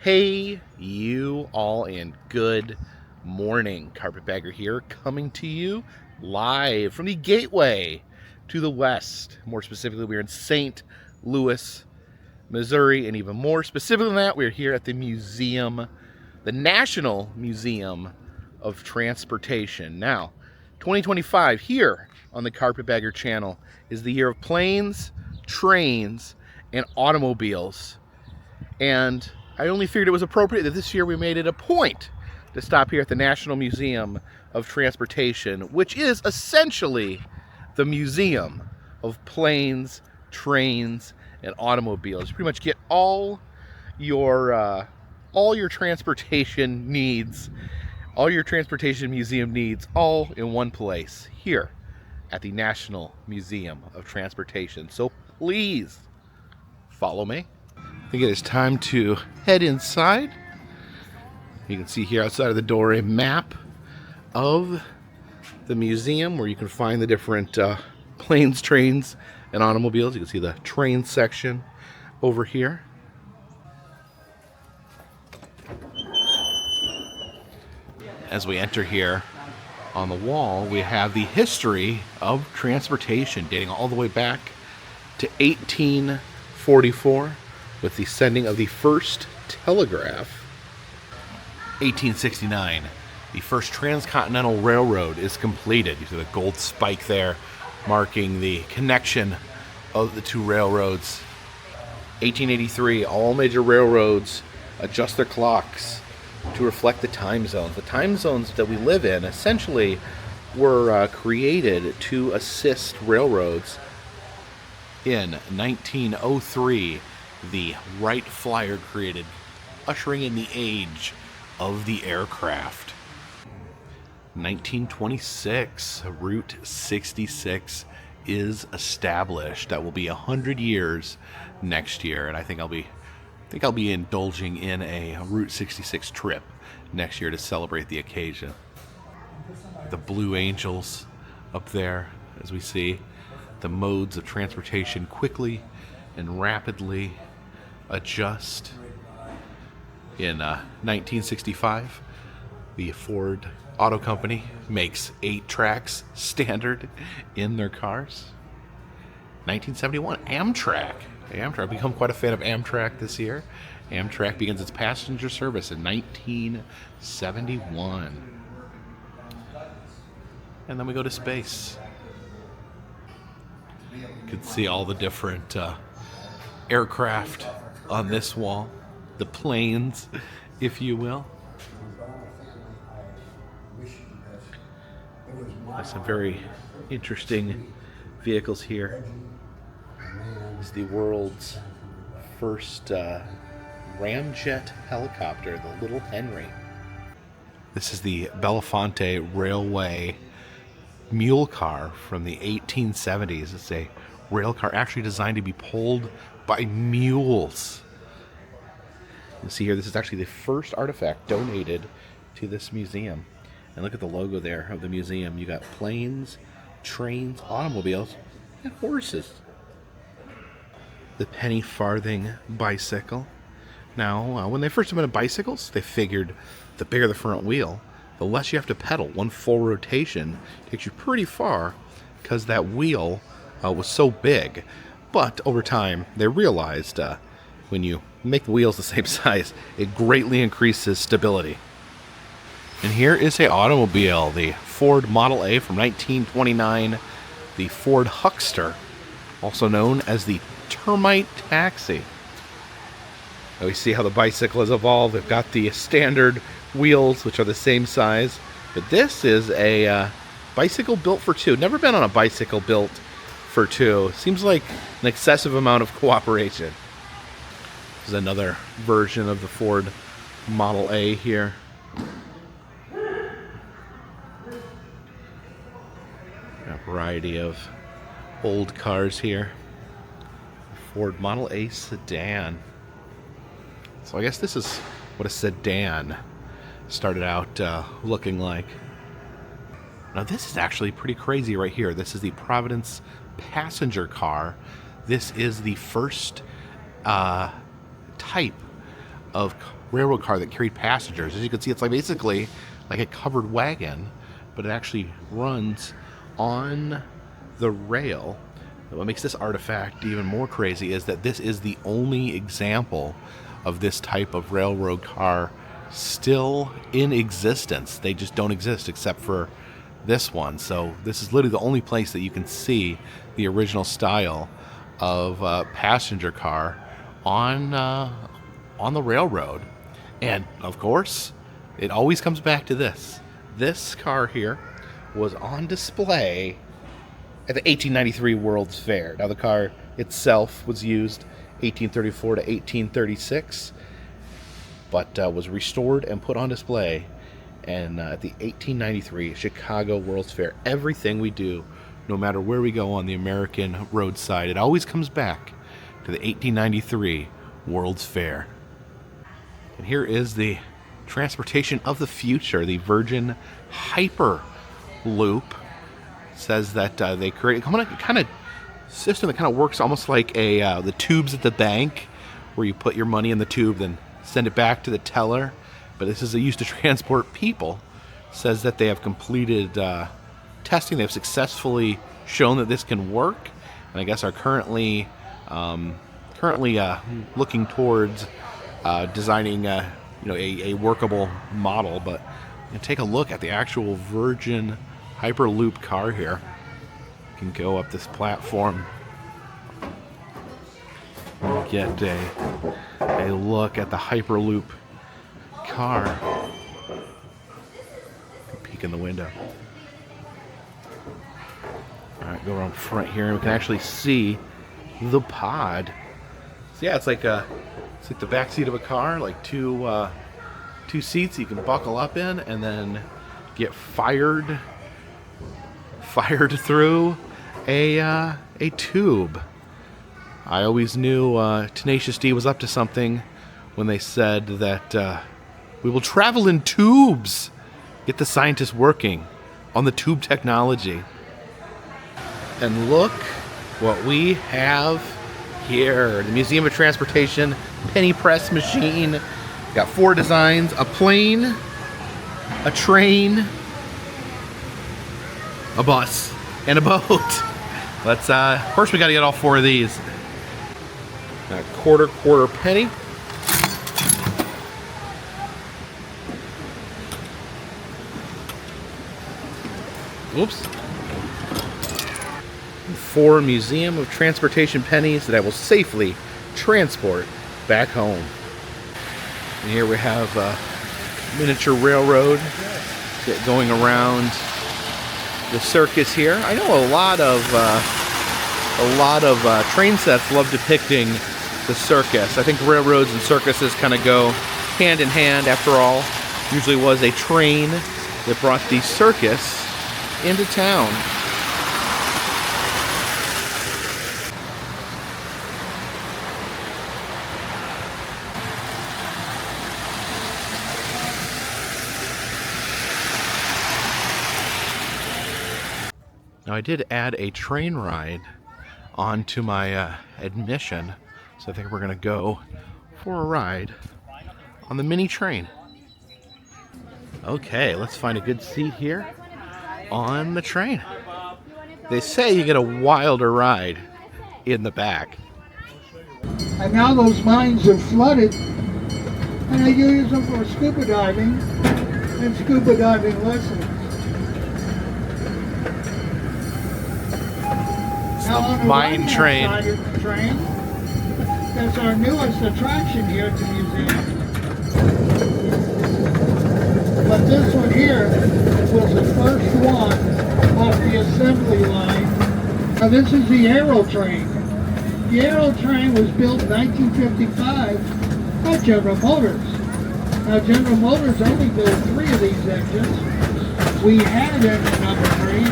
Hey, you all, and good morning. Carpetbagger here, coming to you live from the gateway to the west. More specifically, we're in St. Louis, Missouri, and even more specifically than that, we're here at the museum, the National Museum of Transportation. Now, 2025 here on the Carpetbagger channel is the year of planes, trains, and automobiles. And I only figured it was appropriate that this year we made it a point to stop here at the National Museum of Transportation, which is essentially the museum of planes, trains, and automobiles. You pretty much get all your transportation needs, all your transportation museum needs, all in one place here at the National Museum of Transportation. So please follow me. I think it is time to head inside. You can see here outside of the door a map of the museum where you can find the different planes, trains, and automobiles. You can see the train section over here. As we enter here, on the wall, we have the history of transportation dating all the way back to 1844. With the sending of the first telegraph. 1869, the first transcontinental railroad is completed. You see the gold spike there marking the connection of the two railroads. 1883, all major railroads adjust their clocks to reflect the time zones. The time zones that we live in essentially were created to assist railroads. In 1903, the Wright Flyer created, ushering in the age of the aircraft. 1926, Route 66 is established. That will be 100 years next year, and I think I'll be indulging in a Route 66 trip next year to celebrate the occasion. The Blue Angels up there, as we see the modes of transportation quickly and rapidly adjust. In 1965, the Ford Auto Company makes 8 tracks standard in their cars. 1971, Amtrak. I've become quite a fan of Amtrak this year. Amtrak begins its passenger service in 1971. And then we go to space. You can see all the different aircraft on this wall, the planes, if you will. There's some very interesting vehicles here. This is the world's first ramjet helicopter, the Little Henry. This is the Belafonte Railway mule car from the 1870s. It's a rail car actually designed to be pulled by mules. You see here, this is actually the first artifact donated to this museum. And look at the logo there of the museum. You got planes, trains, automobiles, and horses. The penny farthing bicycle. Now, when they first invented bicycles, they figured the bigger the front wheel, the less you have to pedal. One full rotation takes you pretty far because that wheel was so big. But over time, they realized when you make the wheels the same size, it greatly increases stability. And here is an automobile, the Ford Model A from 1929, the Ford Huckster, also known as the termite taxi. Now we see how the bicycle has evolved. They've got the standard wheels, which are the same size, but this is a bicycle built for two. Never been on a bicycle built for two. Seems like an excessive amount of cooperation. This is another version of the Ford Model A here. A variety of old cars here. Ford Model A sedan. So I guess this is what a sedan started out looking like. Now this is actually pretty crazy right here. This is the Providence passenger car. This is the first type of railroad car that carried passengers. As you can see, it's like basically like a covered wagon, but it actually runs on the rail. What makes this artifact even more crazy is that this is the only example of this type of railroad car still in existence. They just don't exist except for this one. So this is literally the only place that you can see the original style of passenger car on the railroad. And of course, it always comes back to this. This car here was on display at the 1893 World's Fair. Now the car itself was used 1834 to 1836, but was restored and put on display and at the 1893 Chicago World's Fair. Everything we do, no matter where we go on the American roadside, it always comes back to the 1893 World's Fair. And here is the transportation of the future, the Virgin Hyperloop. It says that they create a kind of system that kind of works almost like the tubes at the bank, where you put your money in the tube, then send it back to the teller. But this is used to transport people. It says that they have completed testing. They've successfully shown that this can work, and I guess are currently looking towards designing a workable model. But take a look at the actual Virgin Hyperloop car here. You can go up this platform, get a look at the Hyperloop car. Peek in the window. Alright, go around front here and we can actually see the pod. So yeah, it's like the back seat of a car, like two seats you can buckle up in and then get fired through a tube. I always knew Tenacious D was up to something when they said that we will travel in tubes. Get the scientists working on the tube technology. And look what we have here. The Museum of Transportation penny press machine. Got 4 designs: a plane, a train, a bus, and a boat. Let's first we got to get all 4 of these. A quarter penny. Oops. 4 Museum of Transportation pennies that I will safely transport back home. And here we have a miniature railroad going around the circus here. I know a lot of train sets love depicting the circus. I think railroads and circuses kind of go hand in hand. After all, usually was a train that brought the circus into town. Now I did add a train ride onto my admission, so I think we're going to go for a ride on the mini train. Okay, let's find a good seat here on the train. They say you get a wilder ride in the back. And now those mines have flooded, and they use them for scuba diving and scuba diving lessons. Now on the mine train. Side of the train, that's our newest attraction here at the museum. But this one here was the first one off the assembly line. Now this is the Aero train. The Aero train was built in 1955 by General Motors. Now General Motors only built 3 of these engines. We had engine number 3,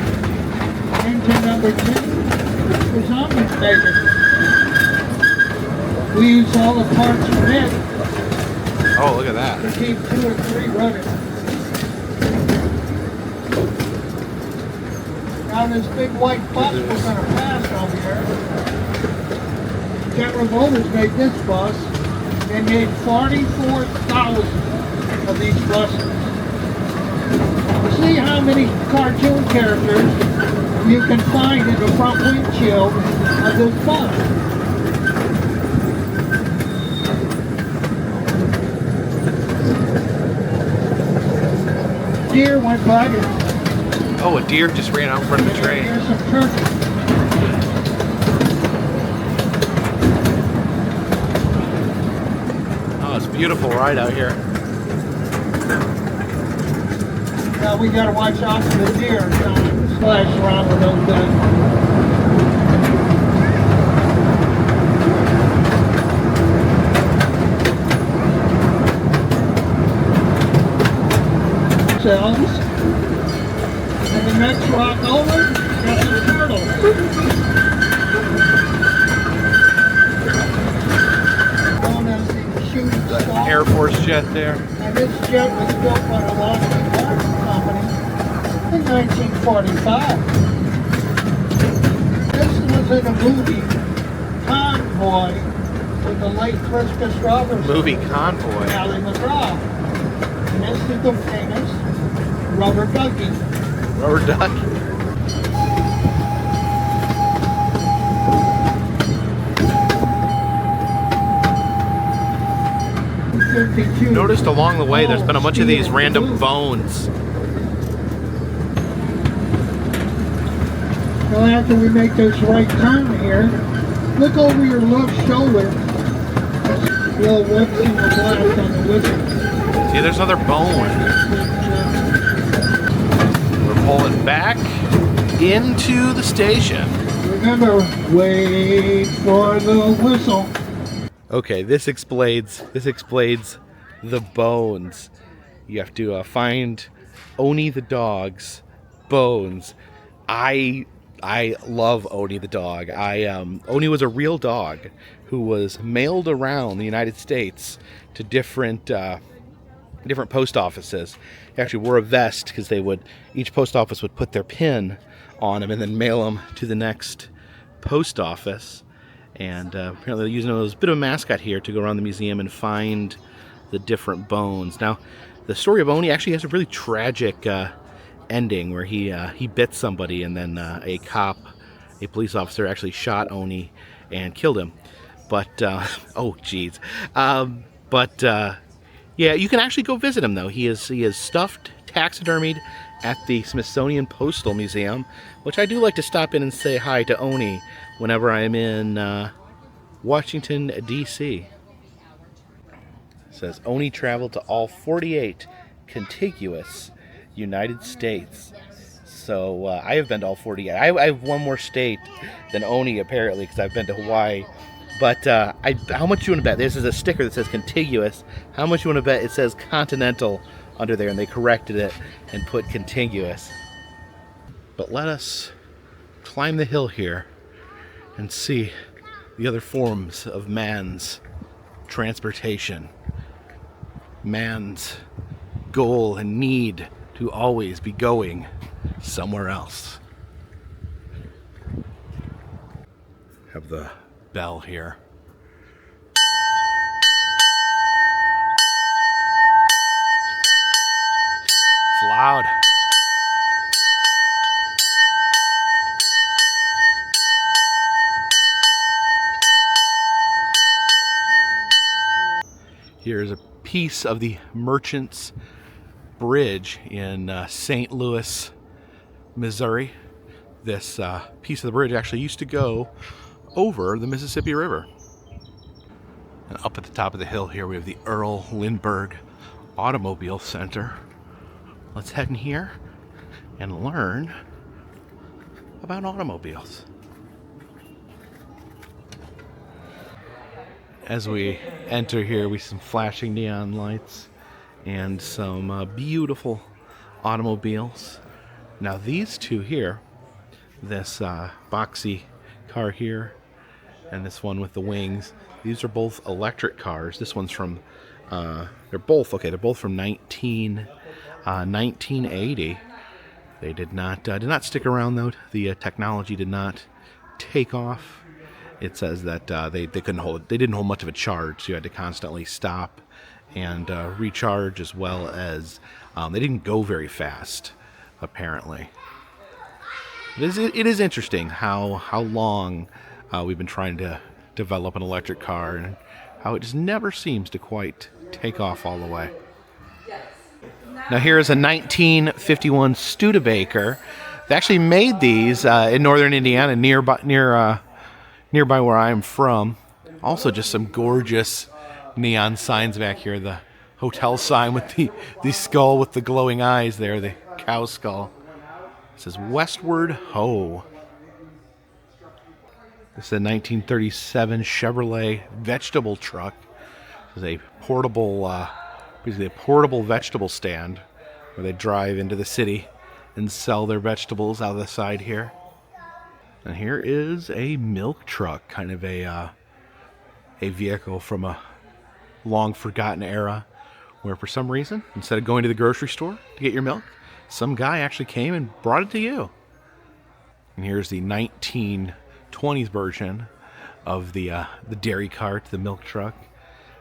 engine number 2. Was Owney making. We use all the parts from it. Oh, look at that. To keep 2 or 3 running. Now this big white bus we're going to pass over here. General Motors made this bus in They made 44,000 of these buses. See how many cartoon characters you can find in the front windshield of this bus. Deer went by. Oh, a deer just ran out in front of the train. Here's some turkey. Oh, it's a beautiful ride out here. Now we gotta watch out for the deer trying to splash around with those guys. Cells. And the next rock over, got some turtles. Known as the shooting star. Air Force jet there. And this jet was built by the Lockheed Martin Company in 1945. This was in a movie, Convoy, with the late Christmas Robertson. Movie Convoy. Ally McGraw. And this is the famous Rubber Ducky. Rubber duck. Noticed along the way there's been a bunch of these random bones. Now after we make this right turn here, look over your left shoulder. We'll whip in the glass on the whistle. See, there's another bone. We're pulling back into the station. Remember, wait for the whistle. Okay, this explains the bones. You have to find Owney the dog's bones. I love Owney the dog. Owney was a real dog who was mailed around the United States to different post offices. He actually wore a vest because each post office would put their pin on him and then mail him to the next post office. And apparently they're using him as a bit of a mascot here to go around the museum and find the different bones. Now, the story of Owney actually has a really tragic ending where he bit somebody and then a police officer actually shot Owney and killed him. But, oh geez. Yeah, you can actually go visit him though. He is stuffed, taxidermied at the Smithsonian Postal Museum, which I do like to stop in and say hi to Owney whenever I'm in Washington, D.C. It says Owney traveled to all 48 contiguous United States. So I have been to all 48. I have one more state than Owney apparently because I've been to Hawaii. But how much you want to bet? This is a sticker that says contiguous. How much you want to bet it says continental under there, and they corrected it and put contiguous. But let us climb the hill here and see the other forms of man's transportation. Man's goal and need to always be going somewhere else. Have the bell here. It's loud. Here's a piece of the Merchants Bridge in St. Louis, Missouri. This piece of the bridge actually used to go over the Mississippi River. And up at the top of the hill here we have the Earl Lindberg Automobile Center. Let's head in here and learn about automobiles. As we enter here, we see some flashing neon lights and some beautiful automobiles. Now these two here, this boxy car here and this one with the wings, these are both electric cars. This one's from, they're both from 1980. They did not stick around though. The technology did not take off it says that they couldn't hold it. They didn't hold much of a charge, so you had to constantly stop and recharge, as well as they didn't go very fast, apparently. It is interesting how long we've been trying to develop an electric car, and how it just never seems to quite take off all the way. Now here is a 1951 Studebaker. They actually made these in northern Indiana, nearby where I'm from. Also, just some gorgeous neon signs back here. The hotel sign with the skull with the glowing eyes there, the cow skull. It says Westward Ho. This is a 1937 Chevrolet vegetable truck. This is a portable, basically a portable vegetable stand where they drive into the city and sell their vegetables out of the side here. And here is a milk truck, kind of a vehicle from a long forgotten era, where for some reason, instead of going to the grocery store to get your milk, some guy actually came and brought it to you. And here's the 1920s version of the dairy cart, the milk truck.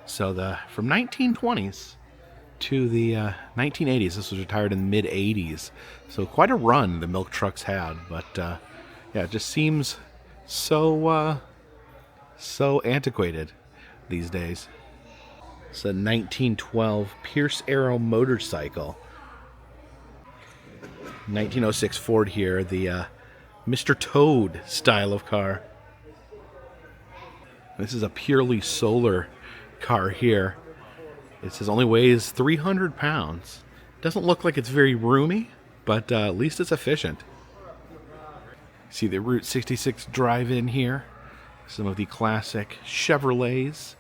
So from 1920s to the 1980s, this was retired in the mid 80s. So quite a run the milk trucks had, but yeah, it just seems so antiquated these days. It's a 1912 Pierce Arrow motorcycle. 1906 Ford here, the Mr. Toad style of car. This is a purely solar car here. It says only weighs 300 pounds. Doesn't look like it's very roomy, but at least it's efficient. See the Route 66 drive-in here. Some of the classic Chevrolets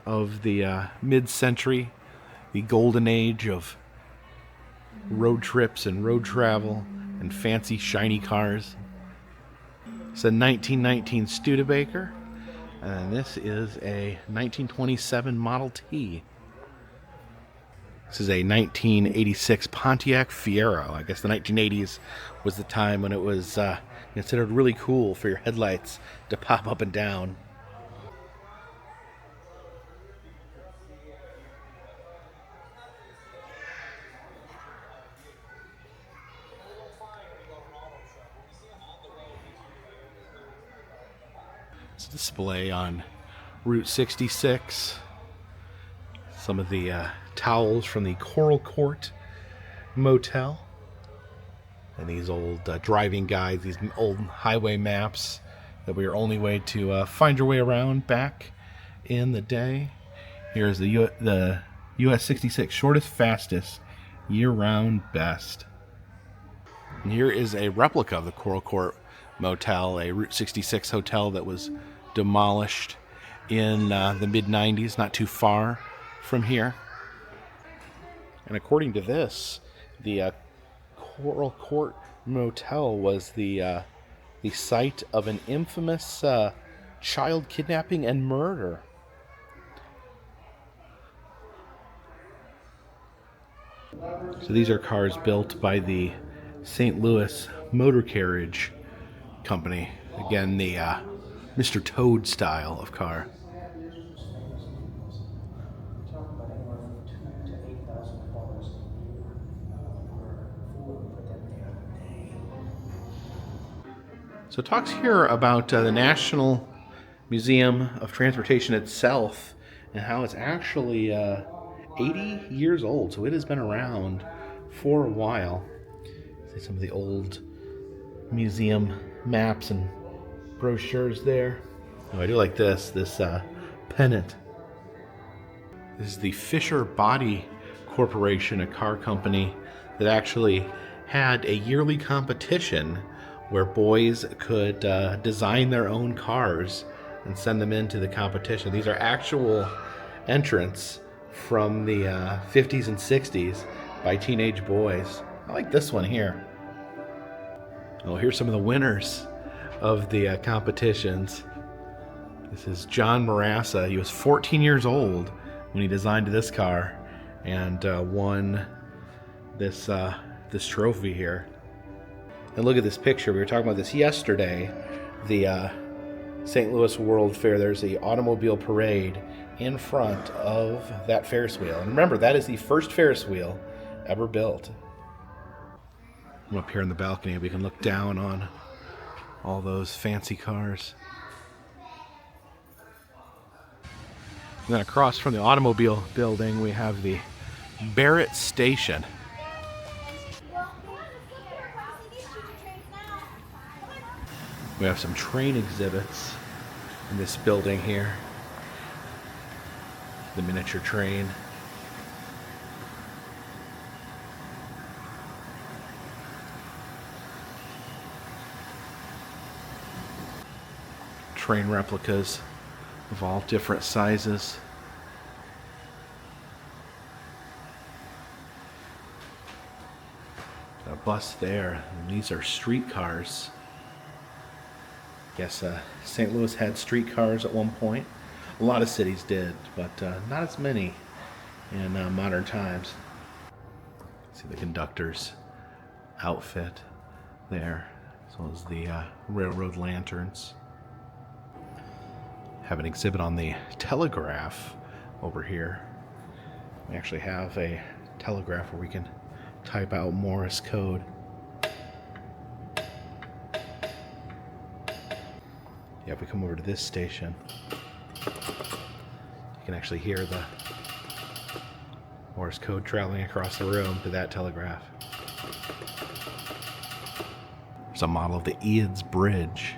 of the mid-century, the golden age of road trips and road travel and fancy shiny cars. It's a 1919 Studebaker, and this is a 1927 Model T. This is a 1986 Pontiac Fiero. I guess the 1980s was the time when it was considered really cool for your headlights to pop up and down. It's a display on Route 66. Some of the towels from the Coral Court Motel. And these old driving guides, these old highway maps that were your only way to find your way around back in the day. Here's the US 66 shortest, fastest, year-round best. And here is a replica of the Coral Court Motel, a Route 66 hotel that was demolished in the mid-90s, not too far from here. And according to this, the Coral Court Motel was the site of an infamous child kidnapping and murder. So these are cars built by the St. Louis Motor Carriage Company. Again, the Mr. Toad style of car. So it talks here about the National Museum of Transportation itself and how it's actually 80 years old. So it has been around for a while. See some of the old museum maps and brochures there. Oh, I do like this pennant. This is the Fisher Body Corporation, a car company that actually had a yearly competition where boys could design their own cars and send them into the competition. These are actual entrants from the 50s and 60s by teenage boys. I like this one here. Oh, here's some of the winners of the competitions. This is John Marassa. He was 14 years old when he designed this car and won this trophy here. And look at this picture. We were talking about this yesterday. The St. Louis World Fair, there's the automobile parade in front of that Ferris wheel. And remember, that is the first Ferris wheel ever built. I'm up here in the balcony. We can look down on all those fancy cars. And then across from the automobile building, we have the Barretts station. We have some train exhibits in this building here. The miniature train. Train replicas of all different sizes. A bus there. And these are streetcars. Guess St. Louis had streetcars at one point. A lot of cities did, but not as many in modern times. See the conductor's outfit there, as well as the railroad lanterns. Have an exhibit on the telegraph over here. We actually have a telegraph where we can type out Morse code. Yeah, if we come over to this station, you can actually hear the Morse code traveling across the room to that telegraph. There's a model of the Eads Bridge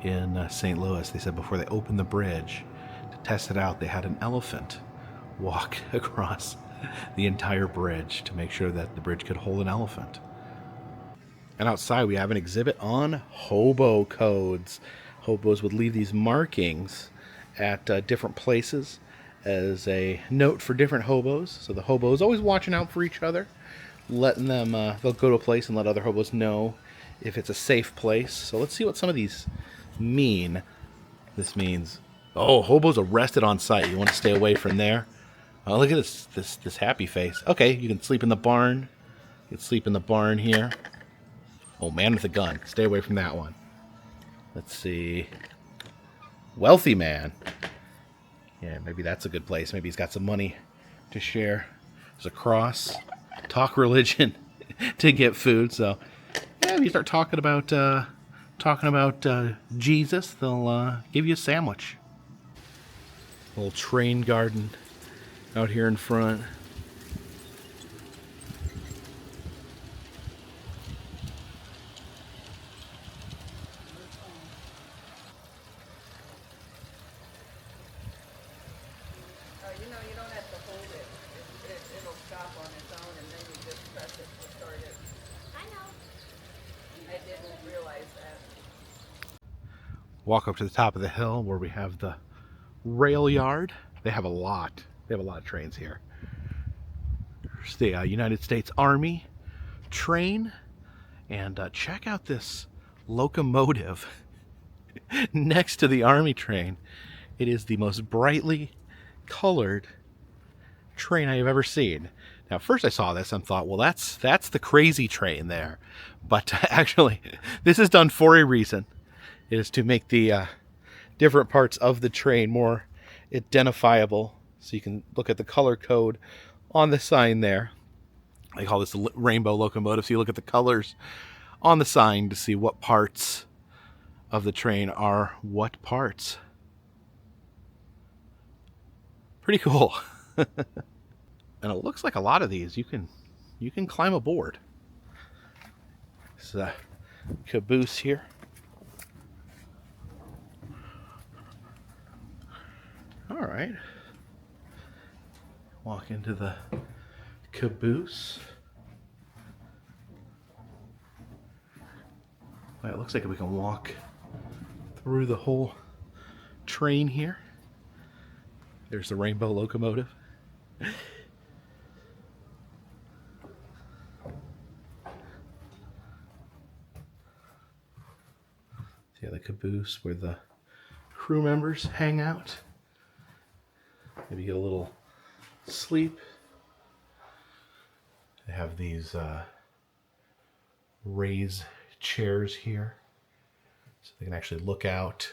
in St. Louis. They said before they opened the bridge, to test it out, they had an elephant walk across the entire bridge to make sure that the bridge could hold an elephant. And outside we have an exhibit on hobo codes. Hobos would leave these markings at different places as a note for different hobos. So the hobos always watching out for each other, letting them, they'll go to a place and let other hobos know if it's a safe place. So let's see what some of these mean. This means, oh, hobos arrested on site. You want to stay away from there. Oh, look at this happy face. Okay, you can sleep in the barn. You can sleep in the barn here. Oh, man with a gun. Stay away from that one. Let's see. Wealthy man. Yeah, maybe that's a good place. Maybe he's got some money to share. There's a cross. Talk religion to get food. So, yeah, if you start talking about Jesus, they'll give you a sandwich. A little train garden out here in front. You don't have to hold it. It'll stop on its own, and then you just press it to start it. I know. I didn't realize that. Walk up to the top of the hill where we have the rail yard. They have a lot. They have a lot of trains here. There's the United States Army train, and check out this locomotive next to the Army train. It is the most brightly colored train I have ever seen. Now, first I saw this and thought, well, that's the crazy train there. But actually, this is done for a reason. It is to make the different parts of the train more identifiable. So you can look at the color code on the sign there. They call this the rainbow locomotive. So you look at the colors on the sign to see what parts of the train are what parts. Pretty cool. And it looks like a lot of these you can climb aboard. This is a caboose here. All right. Walk into the caboose. Well, it looks like we can walk through the whole train here. There's the rainbow locomotive. See the caboose where the crew members hang out. Maybe get a little sleep. They have these raised chairs here, so they can actually look out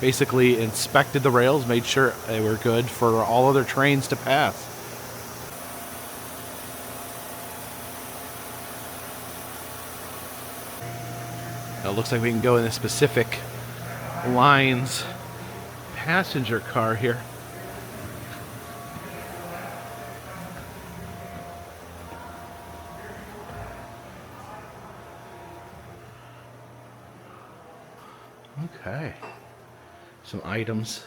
basically inspected the rails, made sure they were good for all other trains to pass. Now it looks like we can go in a specific line's passenger car here. Okay. Some items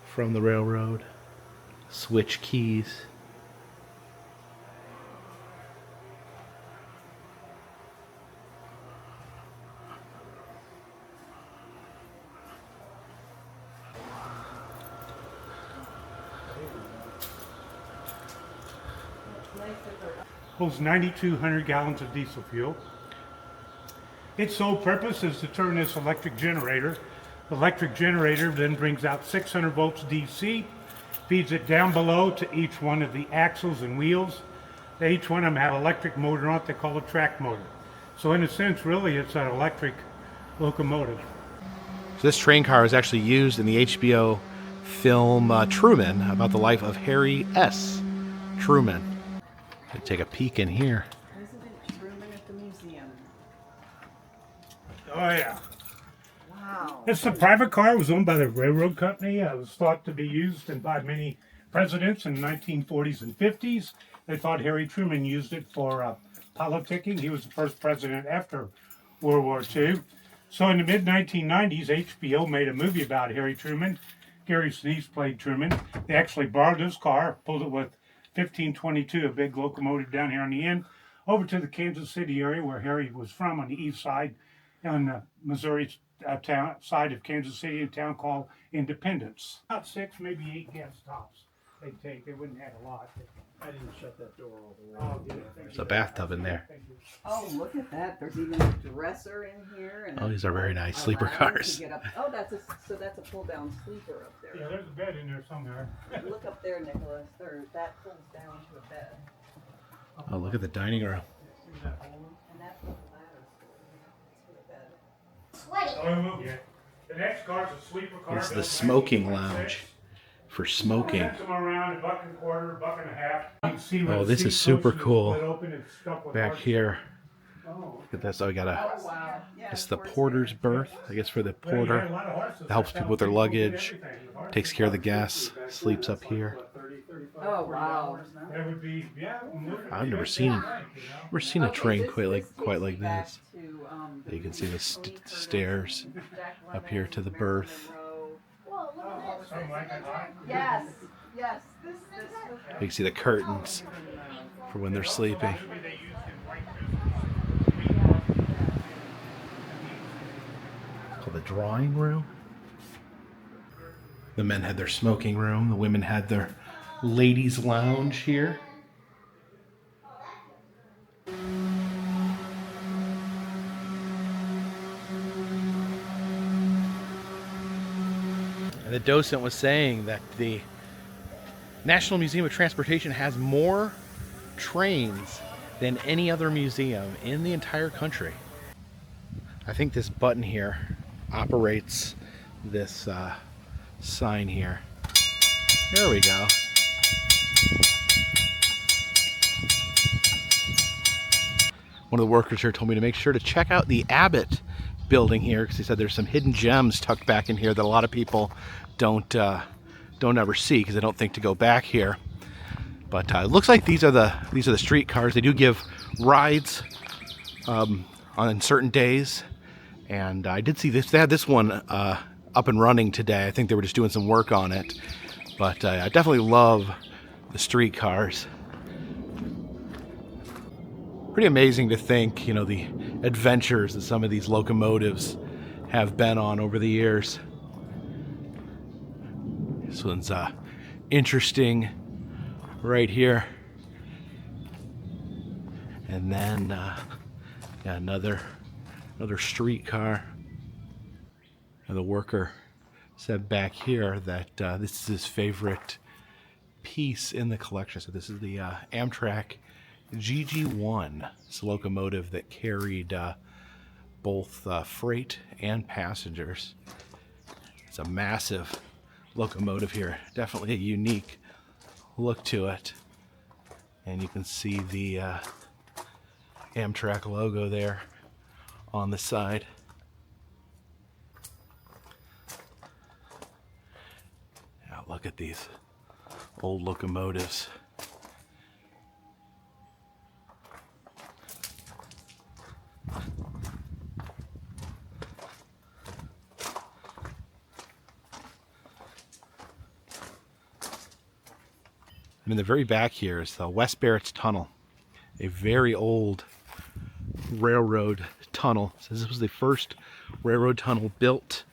from the railroad. Switch keys. Holds 9,200 gallons of diesel fuel. Its sole purpose is to turn this electric generator. The electric generator then brings out 600 volts DC, feeds it down below to each one of the axles and wheels. Each one of them have an electric motor on it they call a track motor. So in a sense, really, it's an electric locomotive. So this train car was actually used in the HBO film Truman, about the life of Harry S. Truman. Let's take a peek in here. President Truman at the museum. Oh yeah. Wow. It's a private car. It was owned by the railroad company. It was thought to be used by many presidents in the 1940s and 50s. They thought Harry Truman used it for politicking. He was the first president after World War II. So in the mid-1990s, HBO made a movie about Harry Truman. Gary Sinise played Truman. They actually borrowed his car, pulled it with 1522, a big locomotive down here on the end, over to the Kansas City area where Harry was from, on the east side, on the Missouri town side of Kansas City, a town called Independence. About 6, maybe 8 gas stops they'd take. They wouldn't have a lot. I didn't shut that door all the way. Oh, yeah. There's a bathtub in there. Oh, look at that. There's even a dresser in here. And Oh, these are very nice a sleeper ladder cars. to get up. Oh, that's a pull-down sleeper up Yeah, there. there's a bed in there somewhere. Look up there, Nicholas. That pulls down to a bed. Oh, look at the dining room. And that's what the ladder's for. That's for the bed. Oh, we moved yet. The next car's a sleeper car. This is the built smoking 1926. lounge for smoking. Somewhere around $1.25, $1.50. You can see where Oh, the this seat is super post is cool. split open. It's stuck with Back hard- here, Oh. look at this. Oh, we got a. Oh, wow. Yeah, It's of the course it porter's is. berth. I guess for the Well, you had a porter. lot of horses. That helps That people with their people did luggage. everything. The horses Takes care of the were guests. back Sleeps then. up here. Oh, wow. That would be, yeah. I've never seen a train quite like back this. to, You can see the Lee Curtis, stairs Jack up here to the Lemmon, berth. Monroe. Whoa, look at this. Something like that. Yes, yes. This is it. You can see the curtains for when they're sleeping. It's called the drawing room. The men had their smoking room. The women had their ladies' lounge here. And the docent was saying that the National Museum of Transportation has more trains than any other museum in the entire country. I think this button here operates this sign here. There we go. One of the workers here told me to make sure to check out the Abbott building here, because he said there's some hidden gems tucked back in here that a lot of people don't ever see because they don't think to go back here. But it looks like these are the street cars. They do give rides on certain days, and I did see this. They had this one up and running today. I think they were just doing some work on it, but I definitely love the street cars. Pretty amazing to think, you know, the adventures that some of these locomotives have been on over the years. This one's interesting right here. And then yeah, another street car. And the worker said back here that this is his favorite piece in the collection. So this is the Amtrak GG1. It's a locomotive that carried both freight and passengers. It's a massive locomotive here. Definitely a unique look to it. And you can see the Amtrak logo there on the side. Now look at these old locomotives. And in the very back here is the West Barretts Tunnel, a very old railroad tunnel. So this was the first railroad tunnel built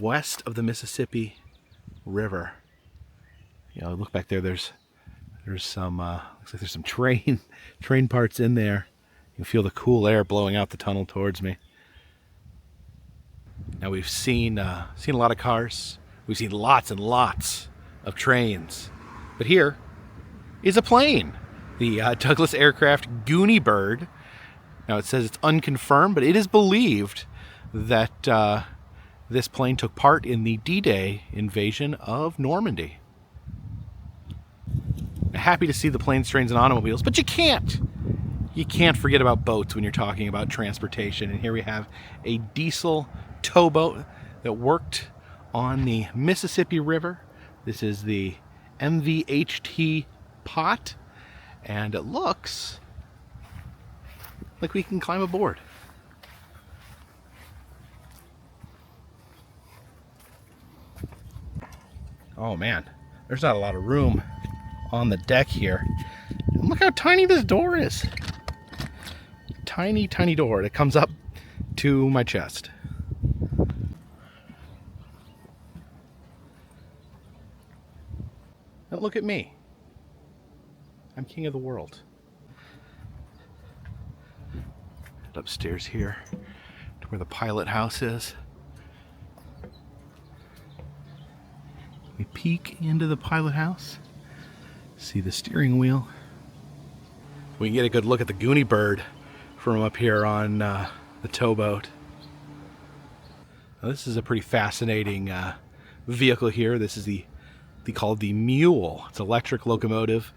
west of the Mississippi River. You know, look back there. There's some looks like there's some train parts in there. You can feel the cool air blowing out the tunnel towards me. Now we've seen a lot of cars. We've seen lots and lots of trains. But here is a plane, the Douglas aircraft Gooney Bird. Now it says it's unconfirmed, but it is believed that this plane took part in the D-Day invasion of Normandy. Happy to see the planes, trains, and automobiles, but you can't forget about boats when you're talking about transportation. And here we have a diesel towboat that worked on the Mississippi River. This is the MVHT Pot, and it looks like we can climb aboard. Oh man, there's not a lot of room on the deck here. And look how tiny this door is. Tiny, tiny door that comes up to my chest. And look at me. I'm king of the world. Head upstairs here to where the pilot house is. We peek into the pilot house. See the steering wheel. We can get a good look at the Gooney Bird from up here on the towboat. Now, this is a pretty fascinating vehicle here. This is called the Mule. It's an electric locomotive,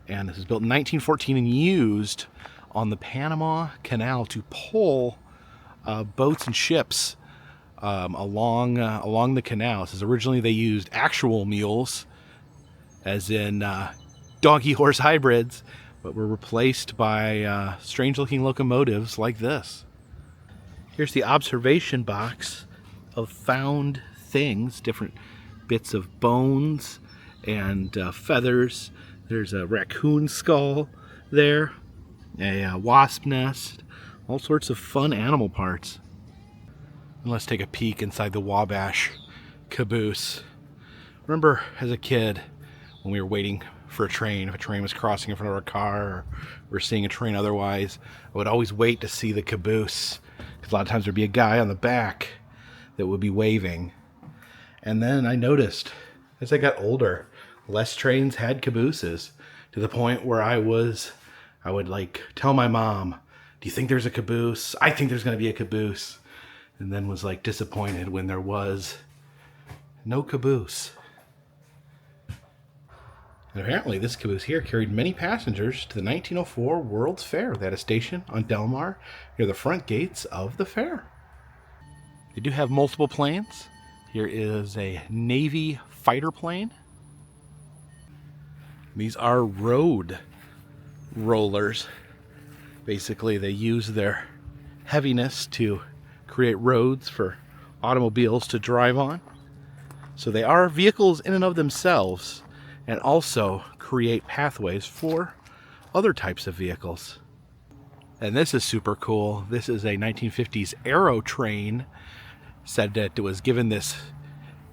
and this was built in 1914 and used on the Panama Canal to pull boats and ships along the canal. It says originally they used actual mules, as in donkey horse hybrids, but were replaced by strange-looking locomotives like this. Here's the observation box of found things, different bits of bones and feathers. There's a raccoon skull there, a wasp nest, all sorts of fun animal parts. And let's take a peek inside the Wabash caboose. Remember as a kid when we were waiting for a train, if a train was crossing in front of our car or we were seeing a train otherwise, I would always wait to see the caboose, because a lot of times there'd be a guy on the back that would be waving. And then I noticed as I got older, less trains had cabooses, to the point where I would like tell my mom, do you think there's a caboose? I think there's going to be a caboose. And then was like disappointed when there was no caboose. And apparently this caboose here carried many passengers to the 1904 World's Fair. They had a station on Del Mar near the front gates of the fair. They do have multiple planes. Here is a Navy fighter plane. These are road rollers. Basically, they use their heaviness to create roads for automobiles to drive on. So they are vehicles in and of themselves, and also create pathways for other types of vehicles. And this is super cool. This is a 1950s aero train. Said that it was given this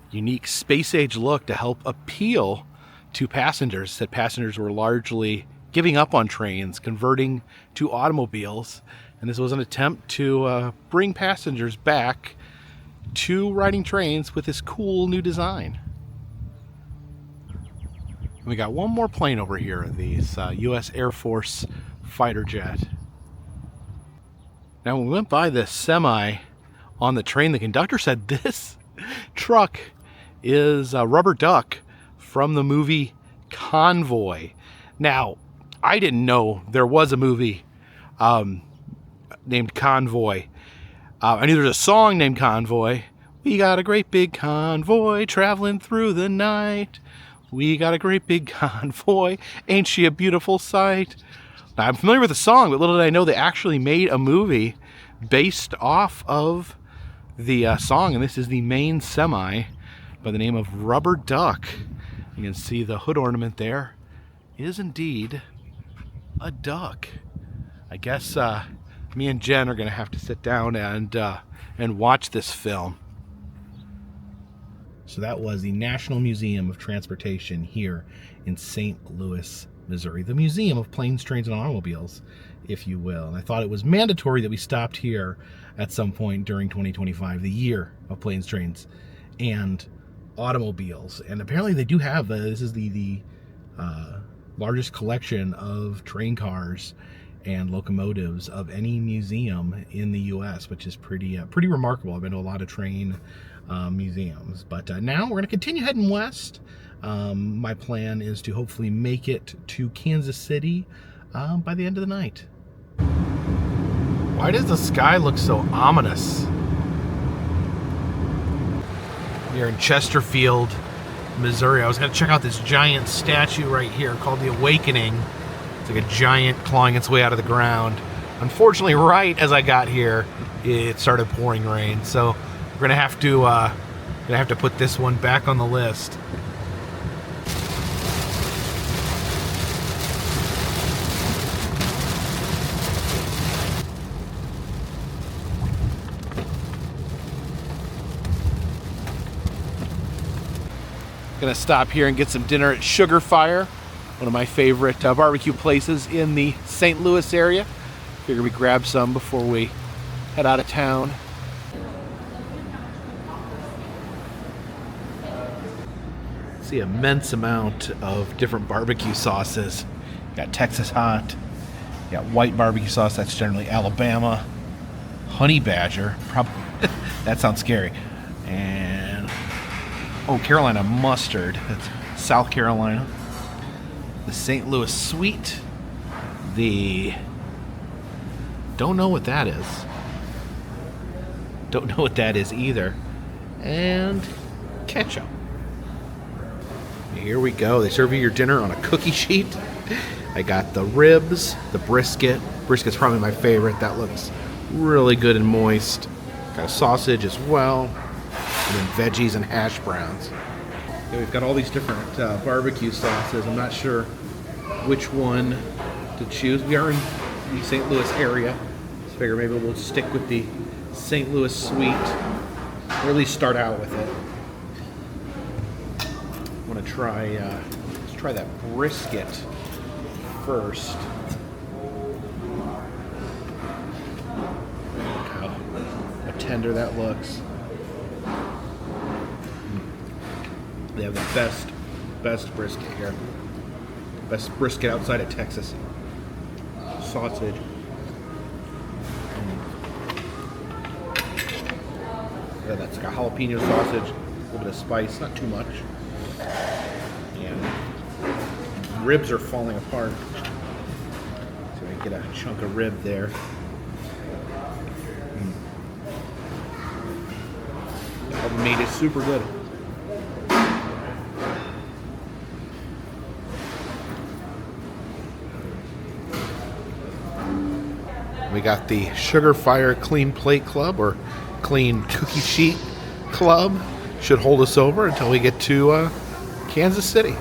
unique space age look to help appeal to passengers. Said passengers were largely giving up on trains, converting to automobiles, and this was an attempt to bring passengers back to riding trains with this cool new design. And we got one more plane over here, this U.S. Air Force fighter jet. Now when we went by this semi on the train, the conductor said this truck is a rubber duck from the movie Convoy. Now, I didn't know there was a movie named Convoy. I knew there was a song named Convoy. We got a great big convoy traveling through the night. We got a great big convoy. Ain't she a beautiful sight? Now, I'm familiar with the song, but little did I know they actually made a movie based off of the song, and this is the main semi by the name of Rubber Duck. You can see the hood ornament there is indeed a duck. I guess me and Jen are going to have to sit down and watch this film. So that was the National Museum of Transportation here in St. Louis, Missouri. The Museum of Planes, Trains, and Automobiles, if you will. And I thought it was mandatory that we stopped here at some point during 2025, the year of planes, trains, and automobiles. And apparently they do have, this is the largest collection of train cars and locomotives of any museum in the U.S., which is pretty remarkable. I've been to a lot of train museums, but now we're going to continue heading west. My plan is to hopefully make it to Kansas City by the end of the night. Why does the sky look so ominous? We're in Chesterfield, Missouri. I was going to check out this giant statue right here called the Awakening. It's like a giant clawing its way out of the ground. Unfortunately, right as I got here, it started pouring rain. So we're gonna have to put this one back on the list. Gonna stop here and get some dinner at Sugar Fire, one of my favorite barbecue places in the St. Louis area. Figure we grab some before we head out of town. See an immense amount of different barbecue sauces. You got Texas Hot, you got white barbecue sauce, that's generally Alabama, Honey Badger, probably that sounds scary, and Carolina Mustard, that's South Carolina. The St. Louis Sweet, the don't know what that is. Don't know what that is either. And ketchup. Here we go. They serve you your dinner on a cookie sheet. I got the ribs, the brisket. Brisket's probably my favorite. That looks really good and moist. Got a sausage as well. And then veggies and hash browns. Okay, we've got all these different barbecue sauces. I'm not sure which one to choose. We are in the St. Louis area. So I figure maybe we'll stick with the St. Louis Sweet. Or at least start out with it. I want to try, let's try that brisket first. Look how tender that looks. They have the best brisket here. Best brisket outside of Texas. Sausage. Yeah, that's like a jalapeno sausage, a little bit of spice, not too much. And ribs are falling apart. So I get a chunk of rib there. All the meat is super good. We got the Sugar Fire Clean Plate Club, or Clean Cookie Sheet Club. Should hold us over until we get to Kansas City.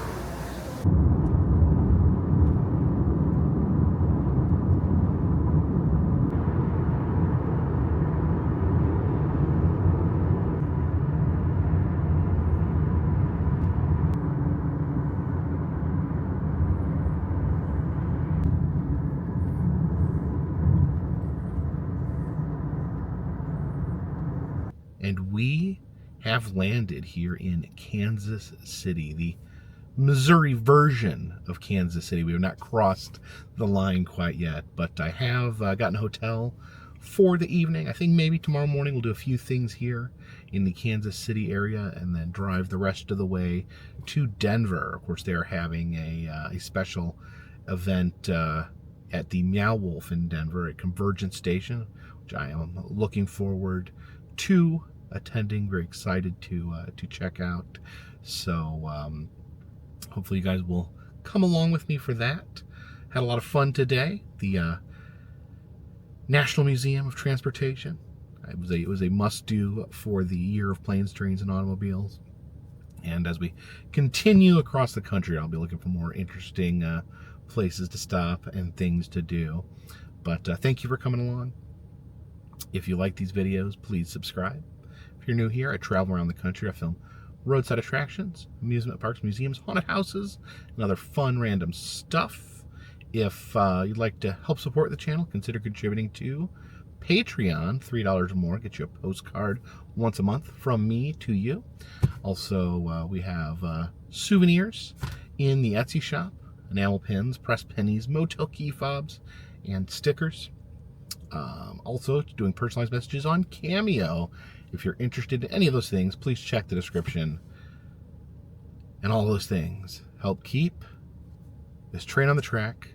And we have landed here in Kansas City, the Missouri version of Kansas City. We have not crossed the line quite yet, but I have gotten a hotel for the evening. I think maybe tomorrow morning we'll do a few things here in the Kansas City area and then drive the rest of the way to Denver. Of course, they are having a special event at the Meow Wolf in Denver at Convergence Station, which I am looking forward to attending. Very excited to check out. So hopefully you guys will come along with me for that. Had a lot of fun today. The National Museum of Transportation. It was a must-do for the year of planes, trains, and automobiles. And as we continue across the country, I'll be looking for more interesting places to stop and things to do. But thank you for coming along. If you like these videos, please subscribe. If you're new here, I travel around the country. I film roadside attractions, amusement parks, museums, haunted houses, and other fun random stuff. If you'd like to help support the channel, consider contributing to Patreon. $3 or more gets you a postcard once a month from me to you. Also, we have souvenirs in the Etsy shop, enamel pins, pressed pennies, motel key fobs, and stickers. Also, doing personalized messages on Cameo. If you're interested in any of those things, please check the description. And all those things help keep this train on the track,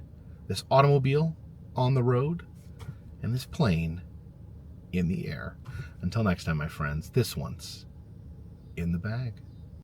this automobile on the road, and this plane in the air. Until next time, my friends, this one's in the bag.